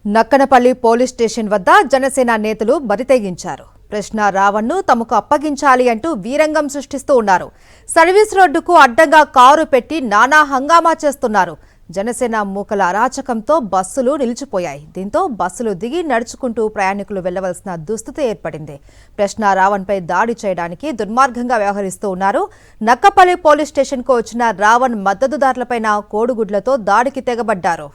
Nakkanapalli police station వద్ద జనసేన నేతలు బరితెగించారు. ప్రశ్న రావణ్ను తమకు అప్పగించాలి అంటూ వీరంగం సృష్టిస్తూ ఉన్నారు. సర్వీస్ రోడ్డుకు అడ్డంగా కారు పెట్టి నానా హంగామా చేస్తున్నారు. జనసేన మూకల అరాచకంతో బస్సులు నిలిచిపోయాయి. దీంతో బస్సులు దిగి నడుచుకుంటూ ప్రయాణికులు వెళ్లవలసిన దుస్థితి ఏర్పడింది. ప్రశ్న రావణ్పై దాడి చేయడానికి దుర్మార్గంగా వ్యవహరిస్తూ ఉన్నారు. నక్కపల్లి పోలీస్ స్టేషన్కు వచ్చిన రావణ్ మద్దతుదారులపైన కోడిగుడ్లతో దాడికి తెగబడ్డారు.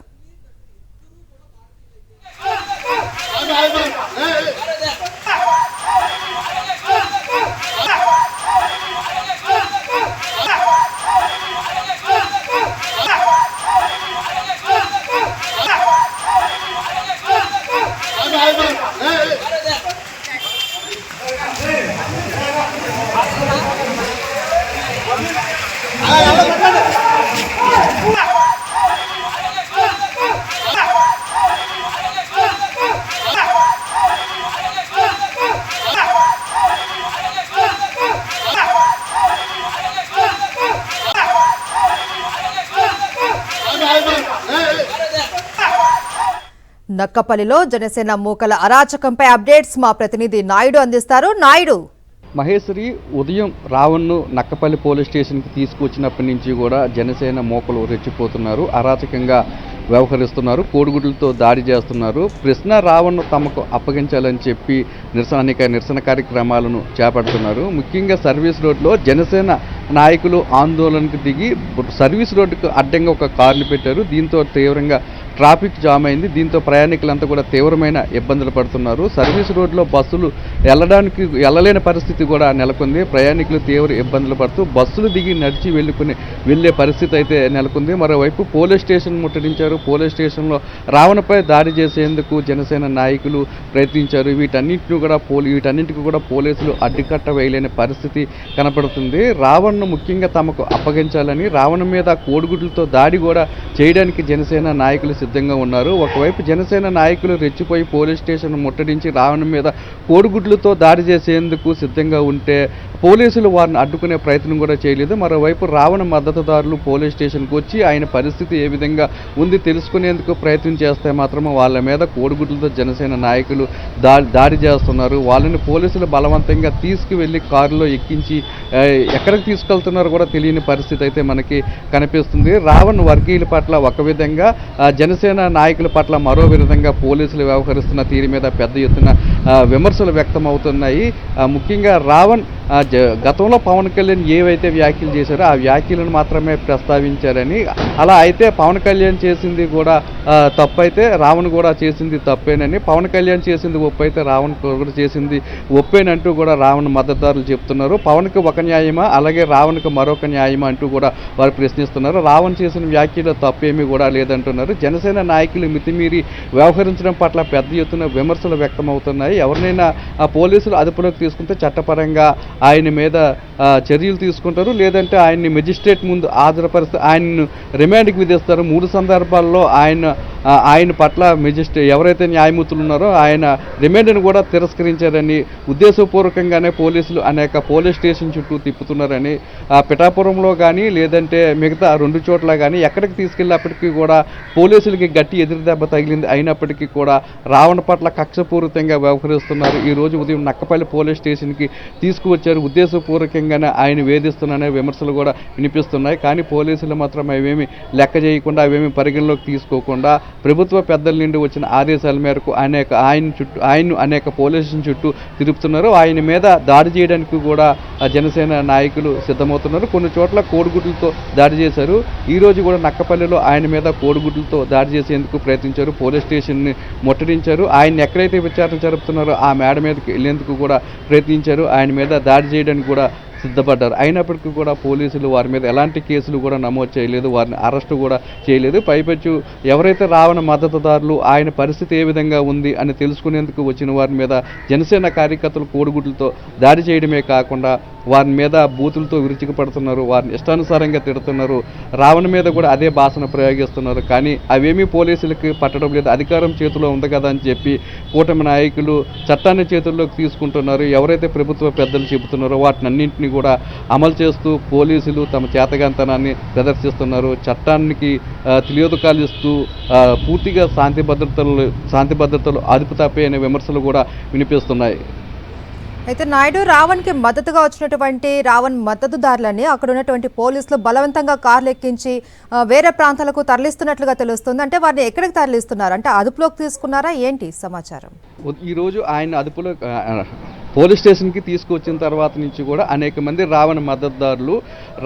నక్కపల్లిలో జనసేన మూకల అరాచకంపై అప్డేట్స్ మా ప్రతినిధి నాయుడు అందిస్తారు. నాయుడు, మహేశ్వరి, ఉదయం రావణ్ను నక్కపల్లి పోలీస్ స్టేషన్కి తీసుకొచ్చినప్పటి నుంచి కూడా జనసేన మూకలు రెచ్చిపోతున్నారు, అరాచకంగా వ్యవహరిస్తున్నారు, కోడిగుడ్లతో దాడి చేస్తున్నారు. ప్రశ్న రావణ్ను తమకు అప్పగించాలని చెప్పి అనేక నిరసన కార్యక్రమాలను చేపడుతున్నారు. ముఖ్యంగా సర్వీస్ రోడ్లో జనసేన నాయకులు ఆందోళనకు దిగి సర్వీస్ రోడ్డుకు అడ్డంగా ఒక కారుని పెట్టారు. దీంతో తీవ్రంగా ట్రాఫిక్ జామ్ అయింది. దీంతో ప్రయాణికులంతా కూడా తీవ్రమైన ఇబ్బందులు పడుతున్నారు. సర్వీస్ రోడ్లో బస్సులు వెళ్ళలేని పరిస్థితి కూడా నెలకొంది. ప్రయాణికులు తీవ్ర ఇబ్బందులు పడుతూ బస్సులు దిగి నడిచి వెళ్ళే పరిస్థితి అయితే నెలకొంది. మరోవైపు పోలీస్ స్టేషన్ ముట్టడించారు. పోలీస్ స్టేషన్లో రావణపై దాడి చేసేందుకు జనసేన నాయకులు ప్రయత్నించారు. వీటన్నింటికి కూడా పోలీసులు అడ్డుకట్ట వేయలేని పరిస్థితి కనపడుతుంది. రావణ్ను ముఖ్యంగా తమకు అప్పగించాలని, రావణ మీద కోడిగుడ్లతో దాడి కూడా చేయడానికి జనసేన నాయకులు సిద్ధంగా ఉన్నారు. ఒకవైపు జనసేన నాయకులు రెచ్చిపోయి పోలీస్ స్టేషన్ ముట్టడించి రావణ మీద కోడిగుడ్లతో దాడి చేసేందుకు సిద్ధంగా ఉంటే పోలీసులు వారిని అడ్డుకునే ప్రయత్నం కూడా చేయలేదు. మరోవైపు రావణ మద్దతుదారులు పోలీస్ స్టేషన్కి వచ్చి ఆయన పరిస్థితి ఏ విధంగా ఉంది తెలుసుకునేందుకు ప్రయత్నం చేస్తే మాత్రం వాళ్ళ మీద కోడిగుడ్లతో జనసేన నాయకులు దాడి చేస్తున్నారు. వాళ్ళని పోలీసులు బలవంతంగా తీసుకువెళ్ళి కారులో ఎక్కించి ఎక్కడికి తీసుకెళ్తున్నారో కూడా తెలియని పరిస్థితి అయితే మనకి కనిపిస్తుంది. రావణ్ వర్గీయుల పట్ల ఒక విధంగా, జనసేన నాయకుల పట్ల మరో విధంగా పోలీసులు వ్యవహరిస్తున్న తీరు మీద పెద్ద ఎత్తున విమర్శలు వ్యక్తం అవుతున్నాయి. ముఖ్యంగా రావణ్ గతంలో పవన్ కళ్యాణ్ ఏవైతే వ్యాఖ్యలు చేశారో ఆ వ్యాఖ్యలను మాత్రమే ప్రస్తావించారని, అలా అయితే పవన్ కళ్యాణ్ చేసింది కూడా తప్పైతే రావణ్ కూడా చేసింది తప్పేనని, పవన్ కళ్యాణ్ చేసింది ఒప్పైతే రావణ్ కూడా చేసింది ఒప్పేనంటూ కూడా రావణ్ మద్దతుదారులు చెప్తున్నారు. పవన్కి ఒక న్యాయమా, అలాగే రావణ్కి మరొక న్యాయమా అంటూ కూడా వారు ప్రశ్నిస్తున్నారు. రావణ్ చేసిన వ్యాఖ్యలో తప్పేమీ కూడా లేదంటున్నారు. జనసేన నాయకులు మితిమీరి వ్యవహరించడం పట్ల పెద్ద ఎత్తున విమర్శలు వ్యక్తమవుతున్నాయి. ఎవరినైనా పోలీసులు అదుపులోకి తీసుకుంటే చట్టపరంగా ఆయన మీద చర్యలు తీసుకుంటారు, లేదంటే ఆయన్ని మెజిస్ట్రేట్ ముందు హాజరుపరిస్తే ఆయన్ను రిమాండ్కి విధిస్తారు. 3 సందర్భాల్లో ఆయన పట్ల ఎవరైతే న్యాయమూర్తులు ఉన్నారో ఆయన రిమాండ్ను కూడా తిరస్కరించారని, ఉద్దేశపూర్వకంగానే పోలీసులు అనేక పోలీస్ స్టేషన్ చుట్టూ తిప్పుతున్నారని, పిఠాపురంలో కానీ లేదంటే మిగతా 2 చోట్ల కానీ ఎక్కడికి తీసుకెళ్ళినప్పటికీ కూడా పోలీసులకి గట్టి ఎదురుదెబ్బ తగిలింది. అయినప్పటికీ కూడా రావణ పట్ల కక్షపూరితంగా వ్యవహరిస్తున్నారు. ఈరోజు ఉదయం నక్కపల్లి పోలీస్ స్టేషన్కి తీసుకువచ్చారు. ఉద్దేశపూర్వకంగానే ఆయన వేధిస్తున్నారనే విమర్శలు కూడా వినిపిస్తున్నాయి. కానీ పోలీసులు మాత్రం అవేమి లెక్క చేయకుండా, అవేమి పరిగణలోకి తీసుకోకుండా ప్రభుత్వ పెద్దల నుండి వచ్చిన ఆదేశాల మేరకు ఆయన్ను అనేక పోలీస్ స్టేషన్ చుట్టూ తిరుగుతున్నారు. ఆయన మీద దాడి చేయడానికి కూడా జనసేన నాయకులు సిద్ధమవుతున్నారు. కొన్ని చోట్ల కోడిగుడ్లతో దాడి చేశారు. ఈరోజు కూడా నక్కపల్లిలో ఆయన మీద కోడిగుడ్లతో దాడి చేసేందుకు ప్రయత్నించారు. పోలీస్ స్టేషన్ని ముట్టడించారు. ఆయన ఎక్కడైతే విచారణ జరుపుతున్నారో ఆ మేడ మీదకి వెళ్ళేందుకు కూడా ప్రయత్నించారు. ఆయన మీద దాడి చేయడానికి కూడా సిద్ధపడ్డారు. అయినప్పటికీ కూడా పోలీసులు వారి మీద ఎలాంటి కేసులు కూడా నమోదు చేయలేదు, వారిని అరెస్టు కూడా చేయలేదు. పైపెచ్చు ఎవరైతే రావణ మద్దతుదారులు ఆయన పరిస్థితి ఏ విధంగా ఉంది అని తెలుసుకునేందుకు వచ్చిన వారి మీద జనసేన కార్యకర్తలు కోడిగుడ్లతో దాడి చేయడమే కాకుండా వారి మీద బూతులతో విరుచుకుపడుతున్నారు, వారిని ఇష్టానుసారంగా తిడుతున్నారు. రావణ మీద కూడా అదే భాషను ప్రయోగిస్తున్నారు. కానీ అవేమీ పోలీసులకి పట్టడం లేదు. అధికారం చేతిలో ఉంది కదా అని చెప్పి కూటమి నాయకులు చట్టాన్ని చేతుల్లోకి తీసుకుంటున్నారు. ఎవరైతే ప్రభుత్వ పెద్దలు చెబుతున్నారో వాటినన్నింటినీ కూడా అమలు చేస్తూ పోలీసులు తమ చేతగాంతనాన్ని ప్రదర్శిస్తున్నారు. చట్టానికి తెలియదుకాలు ఇస్తూ పూర్తిగా శాంతి భద్రతలు అదుపు తప్పే అనే విమర్శలు కూడా వినిపిస్తున్నాయి. అయితే నాయుడు, రావణ్కి మద్దతుగా వచ్చినటువంటి రావణ్ మద్దతుదారులని అక్కడ ఉన్నటువంటి పోలీసులు బలవంతంగా కార్లు ఎక్కించి వేరే ప్రాంతాలకు తరలిస్తున్నట్లుగా తెలుస్తుంది. అంటే వారిని ఎక్కడికి తరలిస్తున్నారు? అంటే అదుపులోకి తీసుకున్నారా ఏంటి సమాచారం? ఈరోజు ఆయన అదుపులో పోలీస్ స్టేషన్కి తీసుకొచ్చిన తర్వాత నుంచి కూడా అనేక మంది రావణ మద్దతుదారులు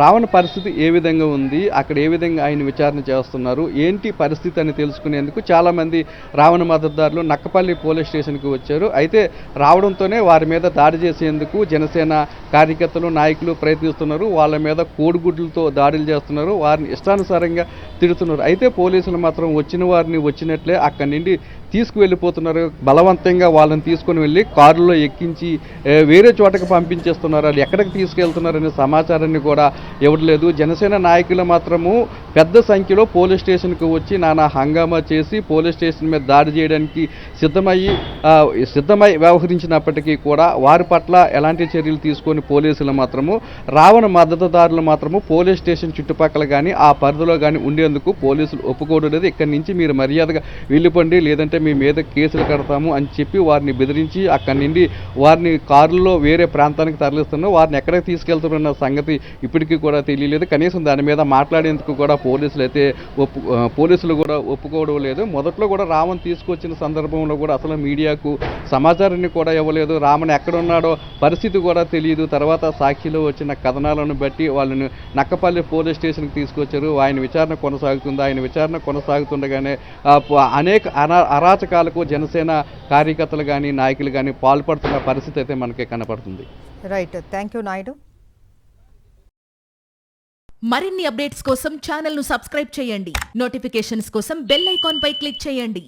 రావణ పరిస్థితి ఏ విధంగా ఉంది, అక్కడ ఏ విధంగా ఆయన విచారణ చేస్తున్నారు, ఏంటి పరిస్థితి అని తెలుసుకునేందుకు చాలామంది రావణ మద్దతుదారులు నక్కపల్లి పోలీస్ స్టేషన్కి వచ్చారు. అయితే రావడంతోనే వారి మీద దాడి చేసేందుకు జనసేన కార్యకర్తలు నాయకులు ప్రయత్నిస్తున్నారు. వాళ్ళ మీద కోడిగుడ్లతో దాడులు చేస్తున్నారు, వారిని ఇష్టానుసారంగా తిడుతున్నారు. అయితే పోలీసులు మాత్రం వచ్చిన వారిని వచ్చినట్లే అక్కడి నుండి తీసుకువెళ్ళిపోతున్నారు. బలవంతంగా వాళ్ళని తీసుకొని వెళ్ళి కారులో ఎక్కించి వేరే చోటకి పంపించేస్తున్నారు. వాళ్ళు ఎక్కడికి తీసుకెళ్తున్నారనే సమాచారాన్ని కూడా ఇవ్వట్లేదు. జనసేన నాయకులు మాత్రము పెద్ద సంఖ్యలో పోలీస్ స్టేషన్కి వచ్చి నానా హంగామా చేసి పోలీస్ స్టేషన్ మీద దాడి చేయడానికి సిద్ధమై వ్యవహరించినప్పటికీ కూడా వారి పట్ల ఎలాంటి చర్యలు తీసుకొని పోలీసులు మాత్రము రావణ మద్దతుదారులు మాత్రము పోలీస్ స్టేషన్ చుట్టుపక్కల కానీ ఆ పరిధిలో కానీ ఉండేందుకు పోలీసులు ఒప్పుకోవడం లేదు. ఇక్కడి నుంచి మీరు మర్యాదగా వెళ్ళిపోండి, లేదంటే మీ మీద కేసులు కడతాము అని చెప్పి వారిని బెదిరించి అక్కడి నుండి వారిని కారులో వేరే ప్రాంతానికి తరలిస్తున్నారు. వారిని ఎక్కడికి తీసుకెళ్తున్న సంగతి ఇప్పటికీ కూడా తెలియలేదు. కనీసం దాని మీద మాట్లాడేందుకు కూడా పోలీసులు కూడా ఒప్పుకోవడం లేదు. మొదట్లో కూడా రామన్ తీసుకొచ్చిన సందర్భంలో కూడా అసలు మీడియాకు సమాచారాన్ని కూడా ఇవ్వలేదు. రామన్ ఎక్కడున్నాడో పరిస్థితి కూడా తెలియదు. తర్వాత సాక్షిలో వచ్చిన కథనాలను బట్టి వాళ్ళని నక్కపల్లి పోలీస్ స్టేషన్కి తీసుకొచ్చారు. ఆయన విచారణ కొనసాగుతుంది. ఆయన విచారణ కొనసాగుతుండగానే అనేక అరాచకాలకు జనసేన కార్యకర్తలు కానీ నాయకులు కానీ పాల్పడుతున్న పరిస్థితి అయితే మనకి కనపడుతుంది. Right, thank you Naidu. మరిన్ని అప్డేట్స్ కోసం ఛానల్ను సబ్స్క్రైబ్ చేయండి. నోటిఫికేషన్స్ కోసం బెల్ ఐకాన్ పై క్లిక్ చేయండి.